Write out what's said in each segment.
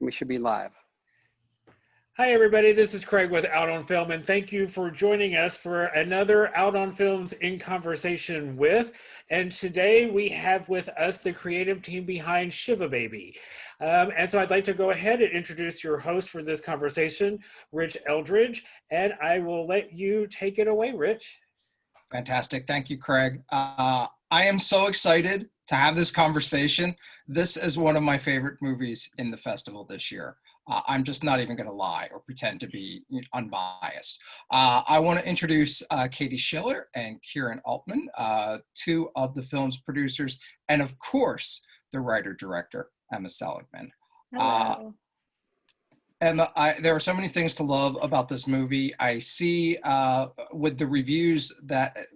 We should be live. Hi, everybody. This is Craig with Out on Film, and thank you for joining us for another Out on Films in Conversation with. And today we have with us the creative team behind Shiva Baby. And so I'd like to go ahead and introduce your host for this conversation, Rich Eldridge, and I will let you take it away, Rich. Fantastic. Thank you, Craig. I am so excited to have this conversation. This is one of my favorite movies in the festival this year. I'm just not even going to lie or pretend to be unbiased. I want to introduce Katie Schiller and Kieran Altman, two of the film's producers, and of course, the writer-director, Emma Seligman. Hello. Emma, there are so many things to love about this movie. I see with the reviews that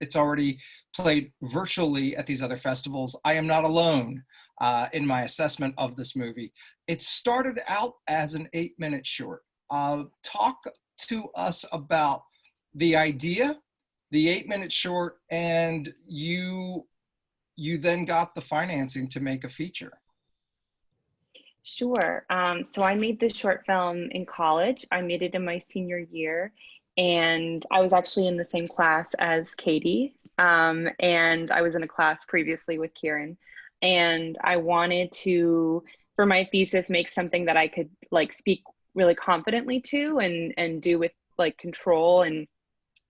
it's already played virtually at these other festivals. I am not alone in my assessment of this movie. It started out as an 8-minute short. Talk to us about the idea, the 8-minute short, and you then got the financing to make a feature. Sure. So I made this short film in college. I made it in my senior year, and I was actually in the same class as Katie, and I was in a class previously with Kieran. And I wanted to, for my thesis, make something that I could like speak really confidently to and do with like control and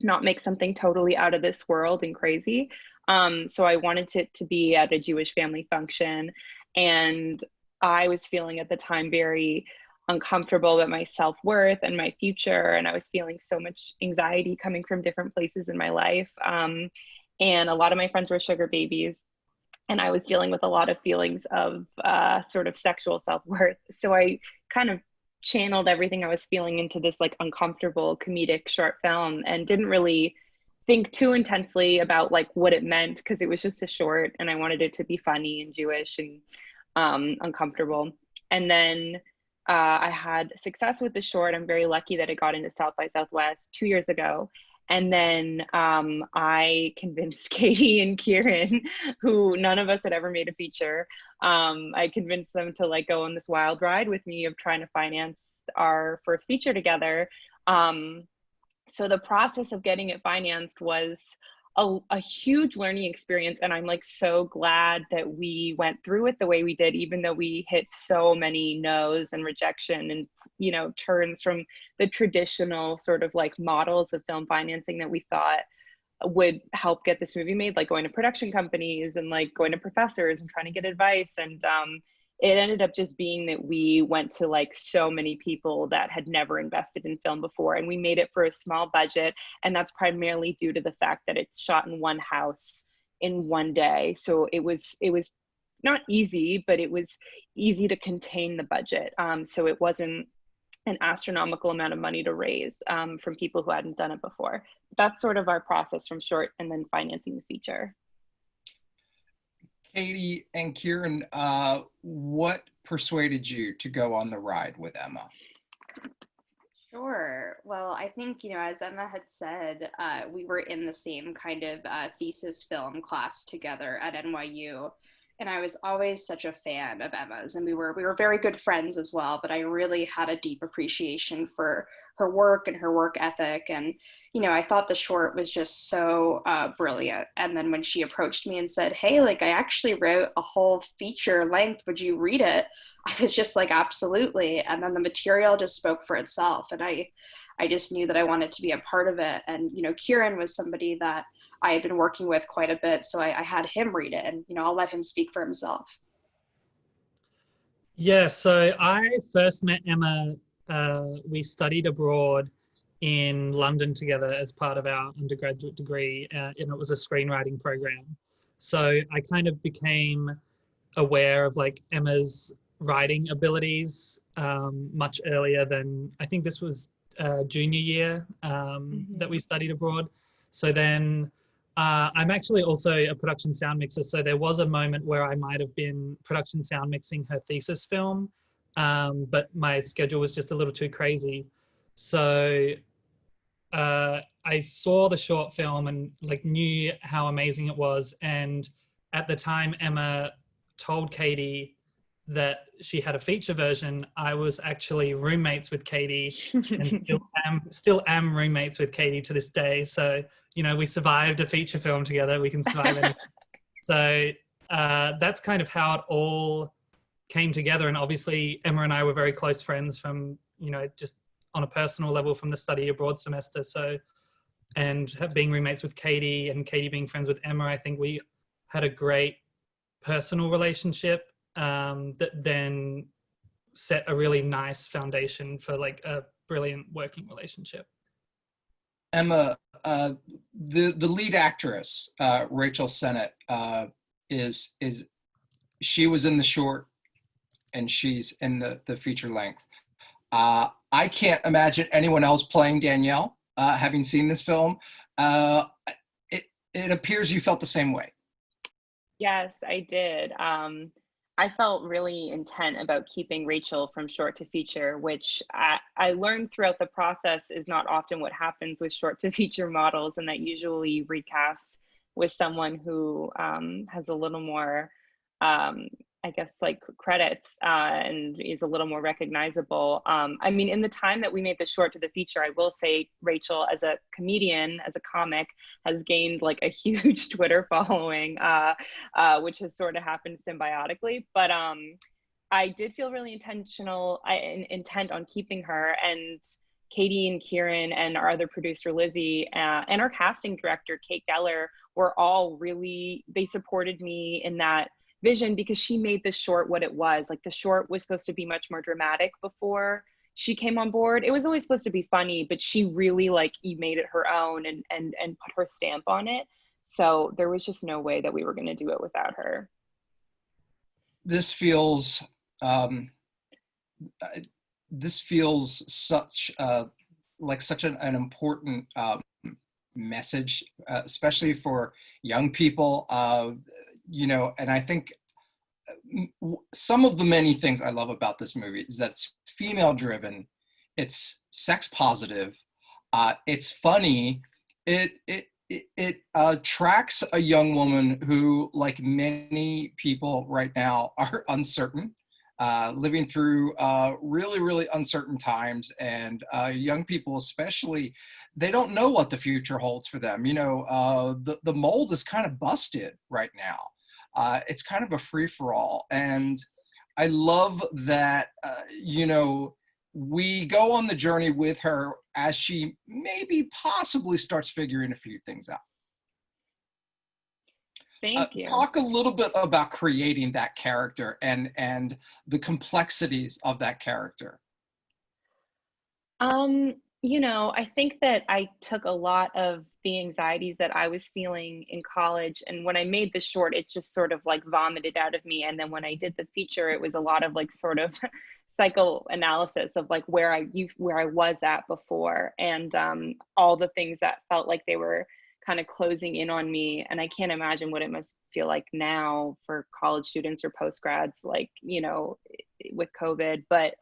not make something totally out of this world and crazy. So I wanted it to be at a Jewish family function, and I was feeling at the time very uncomfortable about my self-worth and my future. And I was feeling so much anxiety coming from different places in my life. And a lot of my friends were sugar babies. And I was dealing with a lot of feelings of sort of sexual self-worth. So I kind of channeled everything I was feeling into this like uncomfortable comedic short film and didn't really think too intensely about like what it meant, because it was just a short and I wanted it to be funny and Jewish and uncomfortable. And then I had success with the short. I'm very lucky that it got into South by Southwest 2 years ago. And then I convinced Katie and Kieran, who none of us had ever made a feature. I convinced them to like go on this wild ride with me of trying to finance our first feature together. So the process of getting it financed was a huge learning experience. And I'm like so glad that we went through it the way we did, even though we hit so many no's and rejection and, you know, turns from the traditional sort of like models of film financing that we thought would help get this movie made, like going to production companies and like going to professors and trying to get advice. And it ended up just being that we went to like so many people that had never invested in film before, and we made it for a small budget. And that's primarily due to the fact that it's shot in one house in one day. So it was not easy, but it was easy to contain the budget. So it wasn't an astronomical amount of money to raise from people who hadn't done it before. That's sort of our process from short and then financing the feature. Katie and Kieran, what persuaded you to go on the ride with Emma? Sure. Well, I think, as Emma had said, we were in the same kind of thesis film class together at NYU. And I was always such a fan of Emma's, and we were very good friends as well, but I really had a deep appreciation for her work and her work ethic. And, I thought the short was just so brilliant. And then when she approached me and said, hey, like I actually wrote a whole feature length, would you read it? I was just like, absolutely. And then the material just spoke for itself. And I just knew that I wanted to be a part of it. And, Kieran was somebody that I had been working with quite a bit. So I had him read it, and, I'll let him speak for himself. Yeah, so I first met Emma, we studied abroad in London together as part of our undergraduate degree, and it was a screenwriting program. So I kind of became aware of like Emma's writing abilities much earlier than, I think this was junior year that we studied abroad. So then I'm actually also a production sound mixer. So there was a moment where I might have been production sound mixing her thesis film, but my schedule was just a little too crazy. So I saw the short film and like knew how amazing it was. And at the time, Emma told Katie that she had a feature version, I was actually roommates with Katie, and still am roommates with Katie to this day. So, you know, we survived a feature film together. We can survive anything. So that's kind of how it all came together. And obviously Emma and I were very close friends from, you know, just on a personal level from the study abroad semester. So, and being roommates with Katie and Katie being friends with Emma, I think we had a great personal relationship that then set a really nice foundation for like a brilliant working relationship. Emma, the lead actress, Rachel Sennett, is she was in the short and she's in the feature length. I can't imagine anyone else playing Danielle, having seen this film. It appears you felt the same way. Yes, I did. I felt really intent about keeping Rachel from short to feature, which I learned throughout the process is not often what happens with short to feature models, and that usually recast with someone who has a little more, I guess, like credits and is a little more recognizable. I mean, in the time that we made the short to the feature, I will say Rachel, as a comedian, as a comic, has gained like a huge Twitter following, which has sort of happened symbiotically. But I did feel really intent on keeping her, and Katie and Kieran and our other producer Lizzie and our casting director Kate Geller were all really, they supported me in that vision, because she made the short what it was. Like, the short was supposed to be much more dramatic before she came on board. It was always supposed to be funny, but she really like made it her own and put her stamp on it. So there was just no way that we were going to do it without her. This feels such like such an important message, especially for young people. You know, and I think some of the many things I love about this movie is that it's female driven, it's sex positive, it's funny, it tracks a young woman who, like many people right now, are uncertain, living through really, really uncertain times, and young people especially, they don't know what the future holds for them. You know, the mold is kind of busted right now. It's kind of a free-for-all, and I love that, you know, we go on the journey with her as she maybe possibly starts figuring a few things out. Thank you. Talk a little bit about creating that character and the complexities of that character. You know, I think that I took a lot of the anxieties that I was feeling in college, and when I made the short, it just sort of like vomited out of me. And then when I did the feature, it was a lot of like sort of psychoanalysis of like where I was at before, and all the things that felt like they were kind of closing in on me. And I can't imagine what it must feel like now for college students or postgrads, like, you know, with COVID. But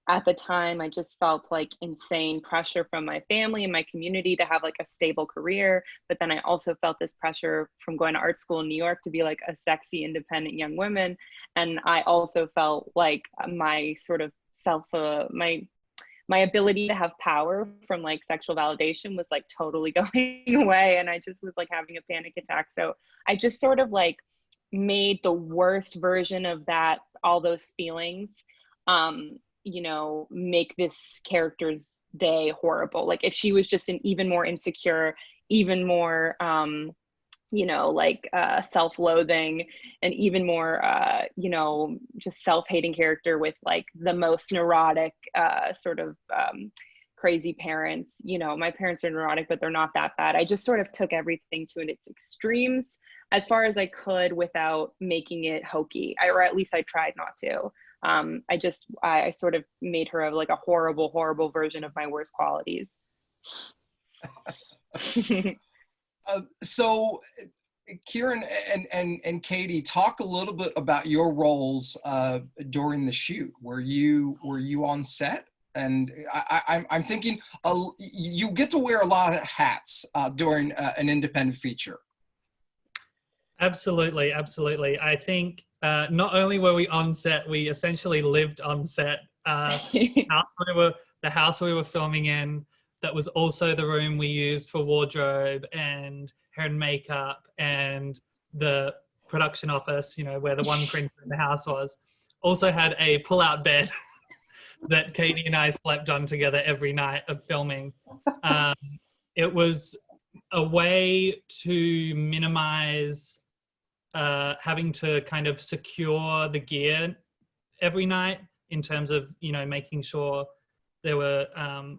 at the time, I just felt like insane pressure from my family and my community to have like a stable career. But then I also felt this pressure from going to art school in New York to be like a sexy, independent young woman. And I also felt like my sort of my ability to have power from like sexual validation was like totally going away. And I just was like having a panic attack. So I just sort of like made the worst version of that, all those feelings, you know, make this character's day horrible. Like, if she was just an even more insecure, even more, you know, like self-loathing, and even more, you know, just self-hating character with like the most neurotic, sort of crazy parents. You know, my parents are neurotic, but they're not that bad. I just sort of took everything to its extremes as far as I could without making it hokey, or at least I tried not to. I sort of made her like a horrible, horrible version of my worst qualities. So Kieran and Katie, talk a little bit about your roles during the shoot. Were you on set? And I'm thinking you get to wear a lot of hats during an independent feature. Absolutely, absolutely. I think not only were we on set, we essentially lived on set. House we were the house we were filming in. That was also the room we used for wardrobe and hair and makeup, and the production office. You know, where the one printer in the house was. Also had a pull-out bed that Katie and I slept on together every night of filming. Um, it was a way to minimize having to kind of secure the gear every night, in terms of, you know, making sure there were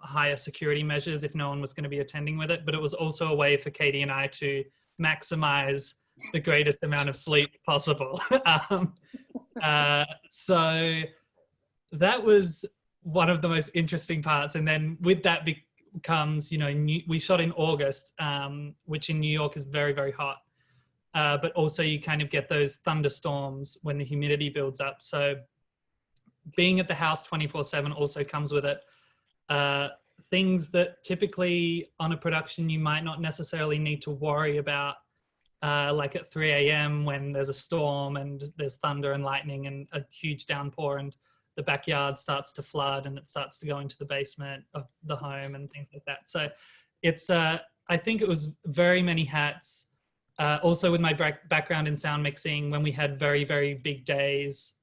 higher security measures if no one was going to be attending with it. But it was also a way for Katie and I to maximize the greatest amount of sleep possible. So that was one of the most interesting parts. And then with that comes, you know, we shot in August, which in New York is very, very hot. But also you kind of get those thunderstorms when the humidity builds up. So being at the house 24/7 also comes with it. Things that typically on a production you might not necessarily need to worry about, like at 3 a.m. when there's a storm and there's thunder and lightning and a huge downpour and the backyard starts to flood and it starts to go into the basement of the home and things like that. So it's, I think it was very many hats. Also with my background in sound mixing, when we had very, very big days,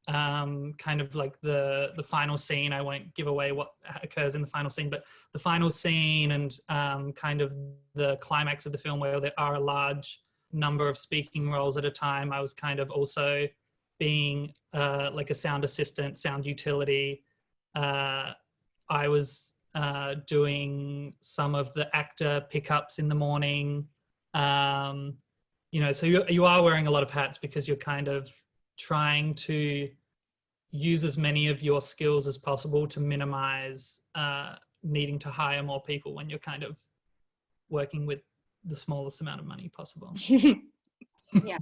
kind of like the final scene, I won't give away what occurs in the final scene, but the final scene and kind of the climax of the film where there are a large number of speaking roles at a time, I was kind of also being like a sound assistant, sound utility. I was doing some of the actor pickups in the morning. You know, so you are wearing a lot of hats because you're kind of trying to use as many of your skills as possible to minimize needing to hire more people when you're kind of working with the smallest amount of money possible. Yeah,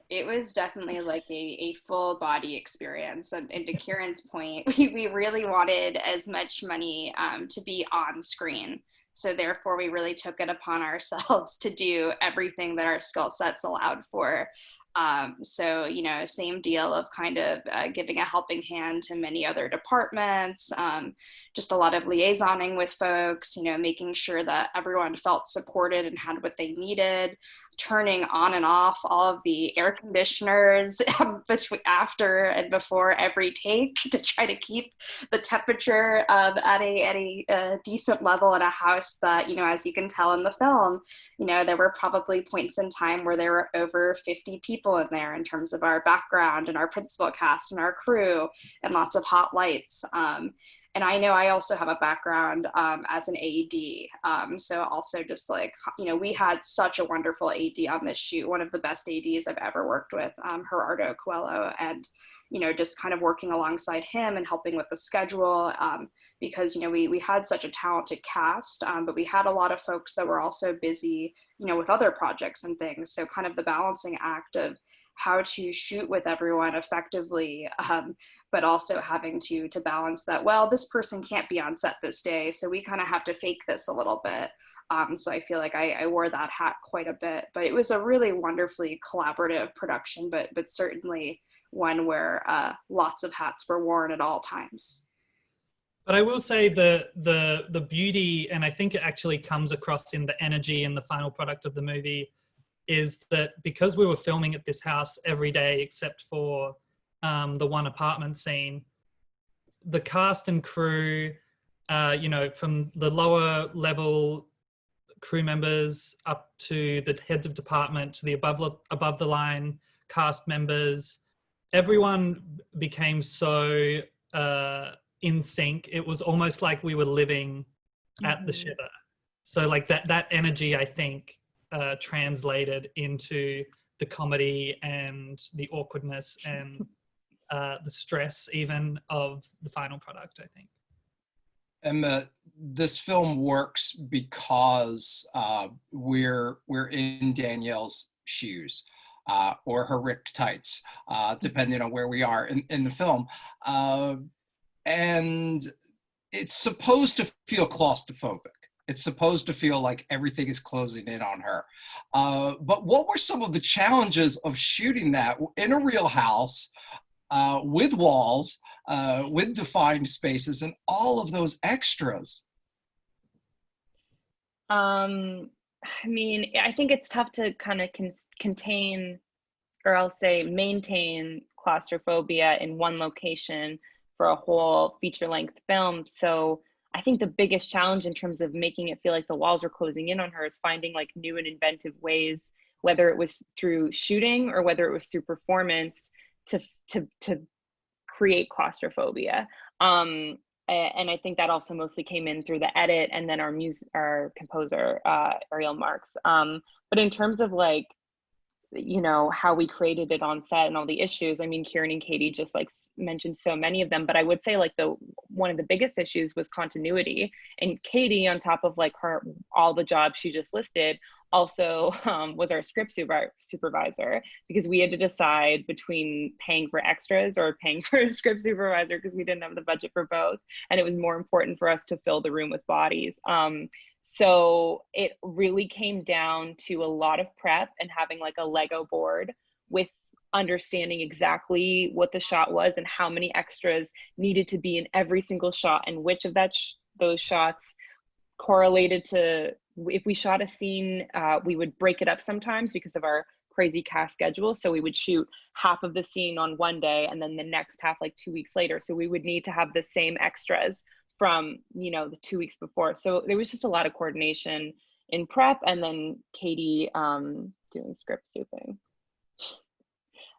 it was definitely like a full body experience. And to Kieran's point, we really wanted as much money to be on screen. So therefore, we really took it upon ourselves to do everything that our skill sets allowed for. So, you know, same deal of kind of giving a helping hand to many other departments, just a lot of liaisoning with folks, you know, making sure that everyone felt supported and had what they needed, turning on and off all of the air conditioners after and before every take to try to keep the temperature at a decent level in a house that, you know, as you can tell in the film, you know, there were probably points in time where there were over 50 people in there in terms of our background and our principal cast and our crew and lots of hot lights. And I know I also have a background as an AD. So also just like, you know, we had such a wonderful AD on this shoot, one of the best ADs I've ever worked with, Gerardo Coelho. And, you know, just kind of working alongside him and helping with the schedule because, you know, we had such a talented cast, but we had a lot of folks that were also busy, you know, with other projects and things. So kind of the balancing act of how to shoot with everyone effectively, but also having to balance that, well, this person can't be on set this day, so we kind of have to fake this a little bit. So I feel like I wore that hat quite a bit, but it was a really wonderfully collaborative production, but certainly one where lots of hats were worn at all times. But I will say the beauty, and I think it actually comes across in the energy and the final product of the movie, is that because we were filming at this house every day except for the one apartment scene, the cast and crew, you know, from the lower level crew members up to the heads of department to the above the line cast members, everyone became so in sync. It was almost like we were living at the Shiva. So like that energy, I think, translated into the comedy and the awkwardness and the stress even of the final product, I think. And this film works because we're in Danielle's shoes or her ripped tights, depending on where we are in the film. And it's supposed to feel claustrophobic. It's supposed to feel like everything is closing in on her. But what were some of the challenges of shooting that in a real house with walls, with defined spaces, and all of those extras? I mean, I think it's tough to kind of contain, or I'll say maintain claustrophobia in one location for a whole feature-length film. So I think the biggest challenge in terms of making it feel like the walls were closing in on her is finding like new and inventive ways, whether it was through shooting or whether it was through performance, to create claustrophobia. And I think that also mostly came in through the edit and then our composer, Ariel Marks. But in terms of like, you know, how we created it on set and all the issues, I mean, Kieran and Katie just like mentioned so many of them, but I would say like one of the biggest issues was continuity. And Katie, on top of like all the jobs she just listed, also was our script supervisor, because we had to decide between paying for extras or paying for a script supervisor because we didn't have the budget for both. And it was more important for us to fill the room with bodies. So it really came down to a lot of prep and having like a Lego board with understanding exactly what the shot was and how many extras needed to be in every single shot, and which of those shots correlated to, if we shot a scene, we would break it up sometimes because of our crazy cast schedule. So we would shoot half of the scene on one day and then the next half like 2 weeks later. So we would need to have the same extras from, you know, the 2 weeks before. So there was just a lot of coordination in prep, and then Katie doing script souping.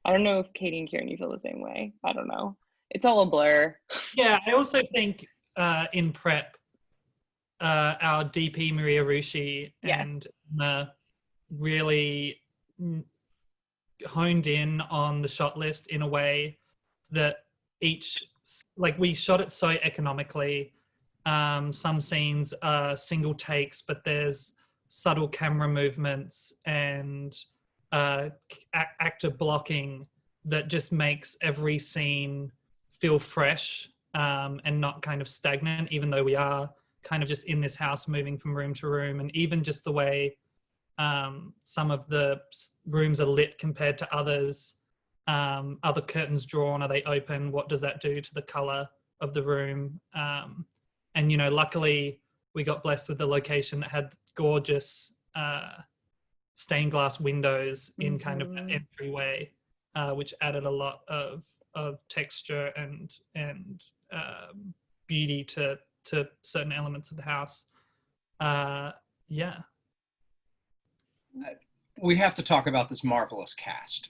I don't know if Katie and Kieran, you feel the same way. I don't know. It's all a blur. Yeah, I also think in prep, our DP Maria Rushi and Emma really honed in on the shot list in a way that like we shot it so economically. Some scenes are single takes, but there's subtle camera movements and actor blocking that just makes every scene feel fresh and not kind of stagnant, even though we are kind of just in this house moving from room to room. And even just the way some of the rooms are lit compared to others. Are the curtains drawn? Are they open? What does that do to the color of the room? And, you know, luckily we got blessed with the location that had gorgeous stained glass windows in kind of an entryway, which added a lot of texture and beauty to certain elements of the house. Yeah. We have to talk about this marvelous cast.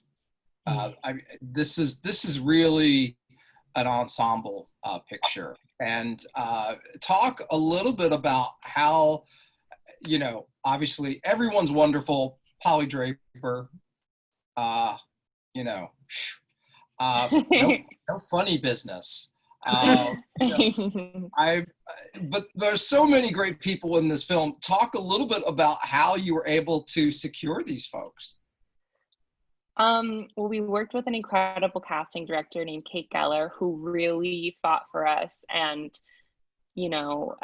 This is really an ensemble picture, and talk a little bit about how, you know, obviously everyone's wonderful. Polly Draper, you know, no funny business. But there's so many great people in this film. Talk a little bit about how you were able to secure these folks. Well, we worked with an incredible casting director named Kate Geller, who really fought for us and, you know,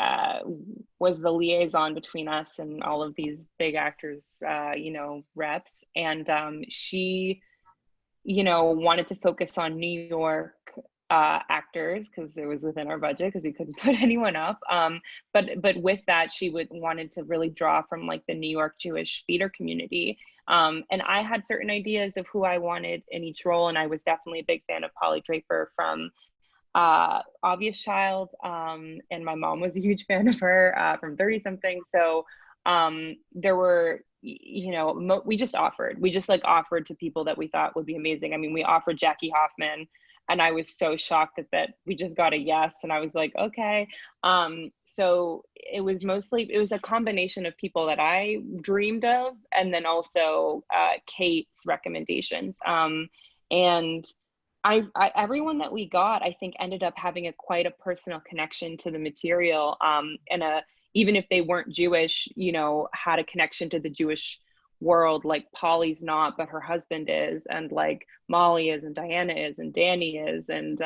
was the liaison between us and all of these big actors, you know, reps. And she, you know, wanted to focus on New York actors because it was within our budget because we couldn't put anyone up. But with that, she wanted to really draw from like the New York Jewish theater community. And I had certain ideas of who I wanted in each role, and I was definitely a big fan of Polly Draper from Obvious Child, and my mom was a huge fan of her from 30 something. So there were, you know, we just offered to people that we thought would be amazing. I mean, we offered Jackie Hoffman, and I was so shocked that we just got a yes, and I was like, okay. So it was a combination of people that I dreamed of, and then also Kate's recommendations. And everyone that we got, I think, ended up having quite a personal connection to the material, and even if they weren't Jewish, you know, had a connection to the Jewish world. Like Polly's not, but her husband is, and like Molly is, and Diana is, and Danny is, and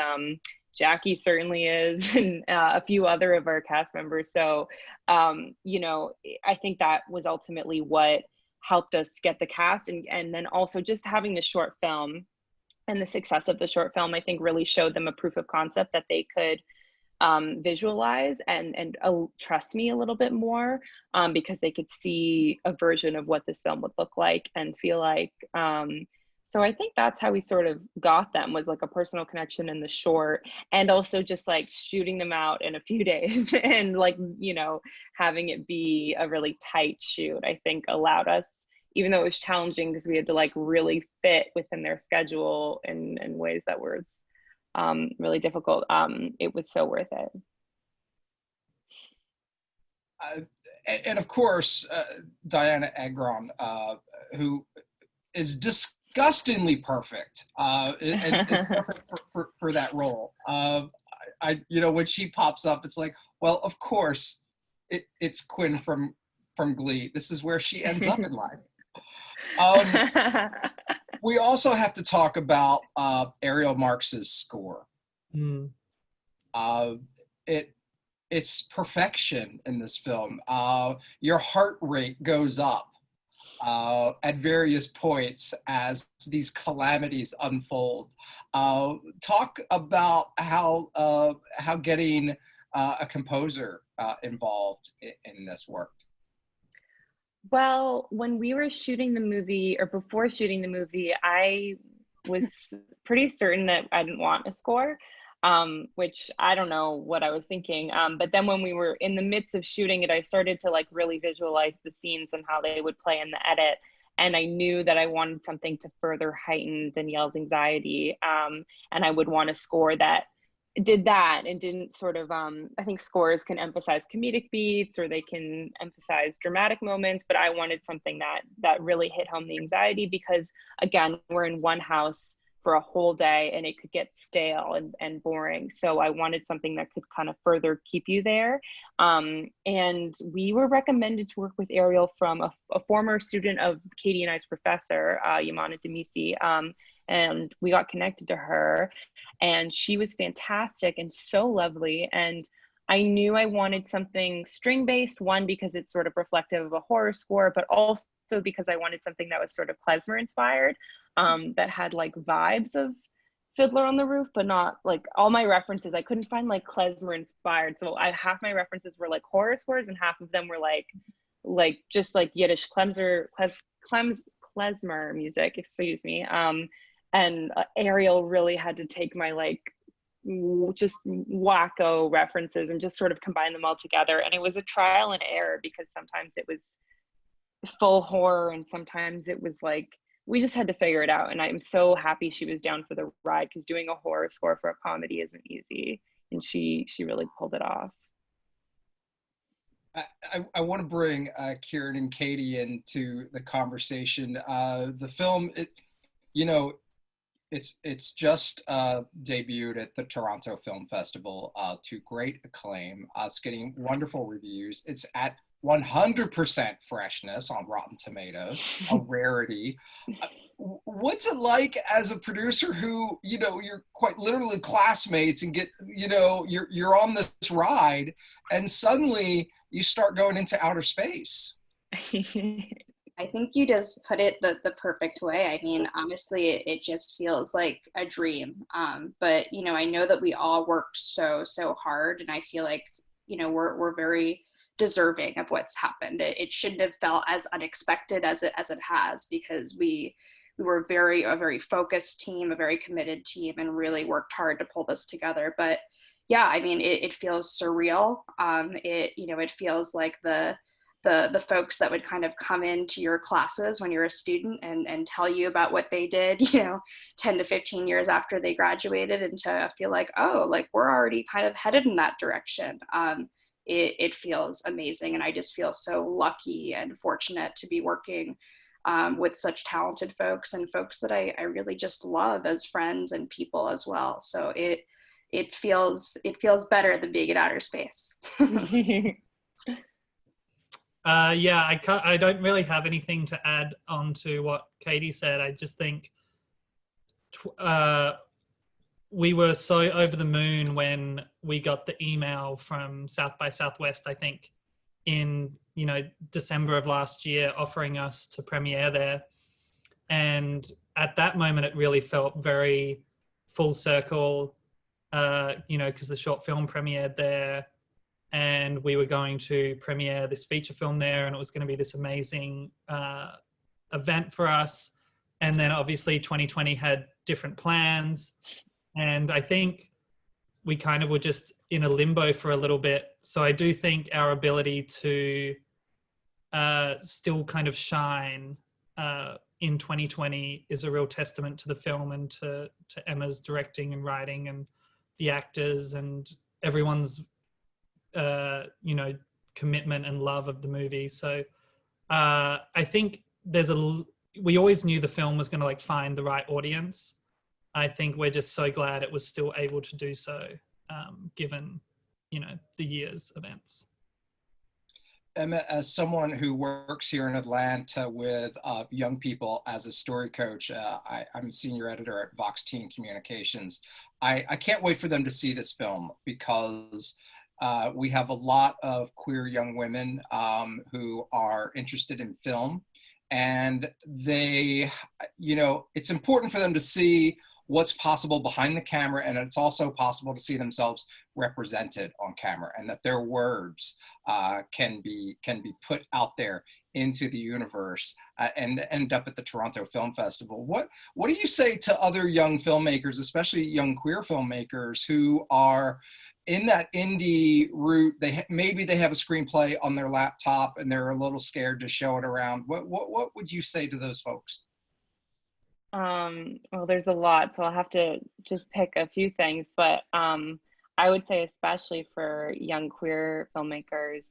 Jackie certainly is, and a few other of our cast members. So You know, I think that was ultimately what helped us get the cast, and then also just having the short film and the success of the short film, I think really showed them a proof of concept that they could visualize and trust me a little bit more, because they could see a version of what this film would look like and feel like. So I think that's how we sort of got them, was like a personal connection in the short, and also just like shooting them out in a few days and like, you know, having it be a really tight shoot, I think allowed us, even though it was challenging because we had to like really fit within their schedule in ways that was really difficult. It was so worth it. And of course, Diana Agron, who is disgustingly perfect, and is perfect for that role. You know, when she pops up, it's like, well, of course, it's Quinn from Glee. This is where she ends up in life. We also have to talk about Ariel Marx's score. Mm. It's perfection in this film. Your heart rate goes up at various points as these calamities unfold. Talk about how getting a composer involved in this worked. Well, when we were shooting the movie, or before shooting the movie, I was pretty certain that I didn't want a score, which I don't know what I was thinking. But then when we were in the midst of shooting it, I started to like really visualize the scenes and how they would play in the edit. And I knew that I wanted something to further heighten Danielle's anxiety. And I would want a score that did that and didn't sort of, I think scores can emphasize comedic beats or they can emphasize dramatic moments, but I wanted something that really hit home the anxiety, because again, we're in one house for a whole day and it could get stale and boring. So I wanted something that could kind of further keep you there. And we were recommended to work with Ariel from a former student of Katie and I's professor, Yamana Demisi. And we got connected to her, and she was fantastic and so lovely. And I knew I wanted something string-based, one, because it's sort of reflective of a horror score, but also because I wanted something that was sort of klezmer-inspired, that had like vibes of Fiddler on the Roof, but not like all my references. I couldn't find like klezmer-inspired. So half my references were like horror scores, and half of them were like just like Yiddish klezmer music, excuse me. And Ariel really had to take my like just wacko references and just sort of combine them all together. And it was a trial and error, because sometimes it was full horror and sometimes it was like, we just had to figure it out. And I'm so happy she was down for the ride, because doing a horror score for a comedy isn't easy. And she really pulled it off. I want to bring Kieran and Katie into the conversation. The film, it's just debuted at the Toronto Film Festival to great acclaim. It's getting wonderful reviews. It's at 100% freshness on Rotten Tomatoes, a rarity. What's it like as a producer who, you're quite literally classmates and you're on this ride and suddenly you start going into outer space? I think you just put it the perfect way. I mean, honestly, it just feels like a dream. But, I know that we all worked so hard, and I feel like, we're very deserving of what's happened. It shouldn't have felt as unexpected as it has, because we were a very focused team, a very committed team, and really worked hard to pull this together. But yeah, I mean, it feels surreal. It feels like the folks that would kind of come into your classes when you're a student and tell you about what they did, 10 to 15 years after they graduated, and to feel like, oh, like we're already kind of headed in that direction. It feels amazing. And I just feel so lucky and fortunate to be working with such talented folks, and folks that I really just love as friends and people as well. So it feels better than being in outer space. Yeah, I don't really have anything to add on to what Katie said. I just think we were so over the moon when we got the email from South by Southwest, I think in December of last year, offering us to premiere there. And at that moment, it really felt very full circle, because the short film premiered there, and we were going to premiere this feature film there, and it was going to be this amazing event for us. And then obviously 2020 had different plans, and I think we kind of were just in a limbo for a little bit. So I do think our ability to still kind of shine in 2020 is a real testament to the film and to Emma's directing and writing and the actors and everyone's commitment and love of the movie. So I think we always knew the film was going to find the right audience. I think we're just so glad it was still able to do so, given the year's events. Emma, as someone who works here in Atlanta with young people as a story coach, I'm a senior editor at Vox Teen Communications. I can't wait for them to see this film, because we have a lot of queer young women who are interested in film, and they, it's important for them to see what's possible behind the camera, and it's also possible to see themselves represented on camera, and that their words can be put out there into the universe and end up at the Toronto Film Festival. What do you say to other young filmmakers, especially young queer filmmakers, who are in that indie route? Maybe they have a screenplay on their laptop and they're a little scared to show it around. What would you say to those folks? Well, there's a lot, so I'll have to just pick a few things, but I would say, especially for young queer filmmakers,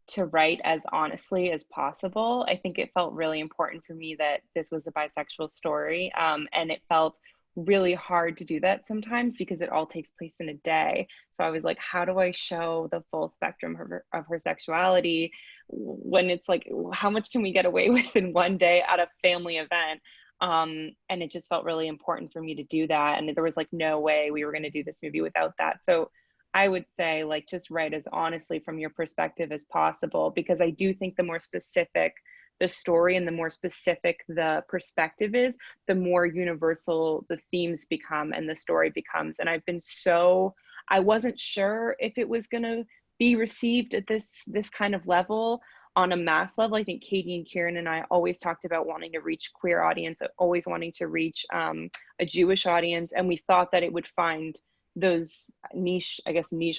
to write as honestly as possible. I think it felt really important for me that this was a bisexual story, and it felt really hard to do that sometimes because it all takes place in a day. So I was like, how do I show the full spectrum of her sexuality when it's like, how much can we get away with in one day at a family event? And it just felt really important for me to do that. And there was no way we were going to do this movie without that. So I would say just write as honestly from your perspective as possible, because I do think the more specific the story and the more specific the perspective is, the more universal the themes become and the story becomes. And I wasn't sure if it was going to be received at this kind of level, on a mass level. I think Katie and Kieran and I always talked about wanting to reach queer audience, always wanting to reach a Jewish audience. And we thought that it would find those niche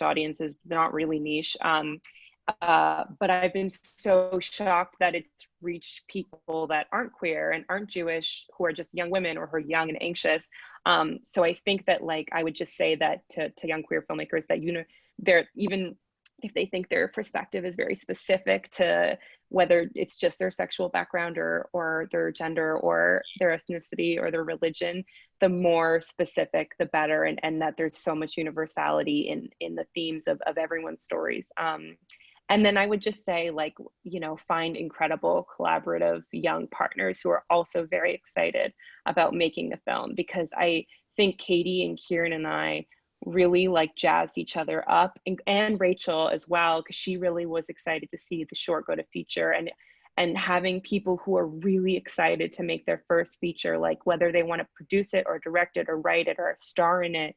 audiences, not really niche. But I've been so shocked that it's reached people that aren't queer and aren't Jewish, who are just young women or who are young and anxious. So I think that I would just say that to young queer filmmakers that, they're, even if they think their perspective is very specific to whether it's just their sexual background or their gender or their ethnicity or their religion, the more specific, the better. And that there's so much universality in the themes of everyone's stories. And then I would just say, find incredible collaborative young partners who are also very excited about making the film, because I think Katie and Kieran and I really jazzed each other up, and Rachel as well, because she really was excited to see the short go to feature, and having people who are really excited to make their first feature, whether they want to produce it or direct it or write it or star in it,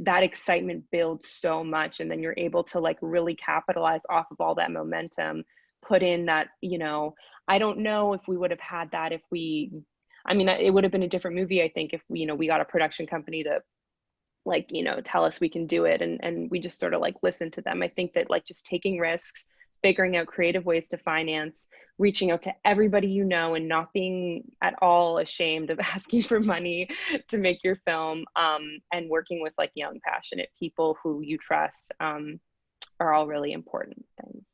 that excitement builds so much. And then you're able to really capitalize off of all that momentum, put in that, I don't know if we would have had that it would have been a different movie, I think, if we got a production company to tell us we can do it, and we just sort of listen to them. I think that just taking risks, figuring out creative ways to finance, reaching out to everybody and not being at all ashamed of asking for money to make your film, and working with young, passionate people who you trust, are all really important things.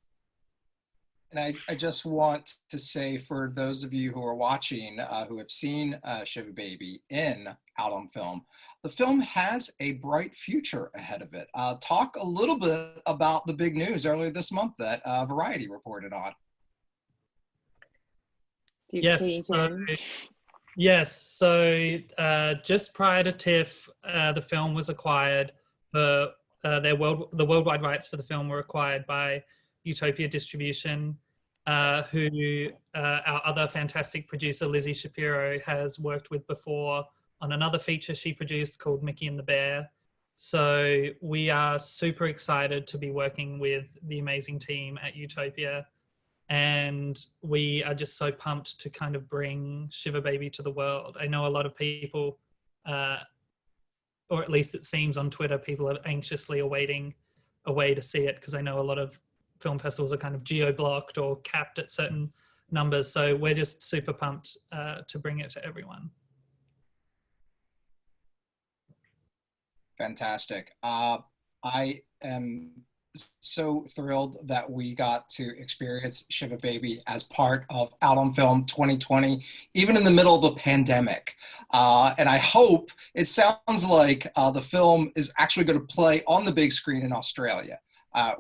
And I just want to say, for those of you who are watching, who have seen Shiva Baby out on film, the film has a bright future ahead of it. Talk a little bit about the big news earlier this month that Variety reported on. So just prior to TIFF, the film was acquired. The worldwide rights for the film were acquired by Utopia Distribution, who our other fantastic producer, Lizzie Shapiro, has worked with before on another feature she produced called Mickey and the Bear. So we are super excited to be working with the amazing team at Utopia. And we are just so pumped to kind of bring Shiva Baby to the world. I know a lot of people, or at least it seems on Twitter, people are anxiously awaiting a way to see it, because I know a lot of film festivals are kind of geo-blocked or capped at certain numbers. So we're just super pumped to bring it to everyone. Fantastic. I am so thrilled that we got to experience Shiva Baby as part of Out on Film 2020, even in the middle of a pandemic. And I hope, it sounds like the film is actually going to play on the big screen in Australia.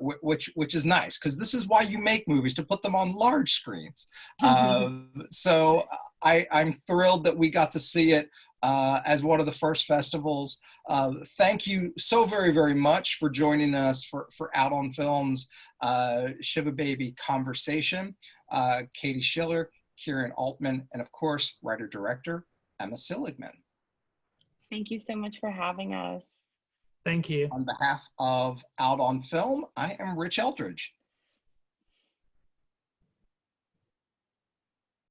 Which is nice, because this is why you make movies, to put them on large screens. So I'm thrilled that we got to see it as one of the first festivals. Thank you so very, very much for joining us for Out on Film's Shiva Baby conversation. Katie Schiller, Kieran Altman, and of course, writer-director Emma Seligman. Thank you so much for having us. Thank you. On behalf of Out on Film, I am Rich Eldridge.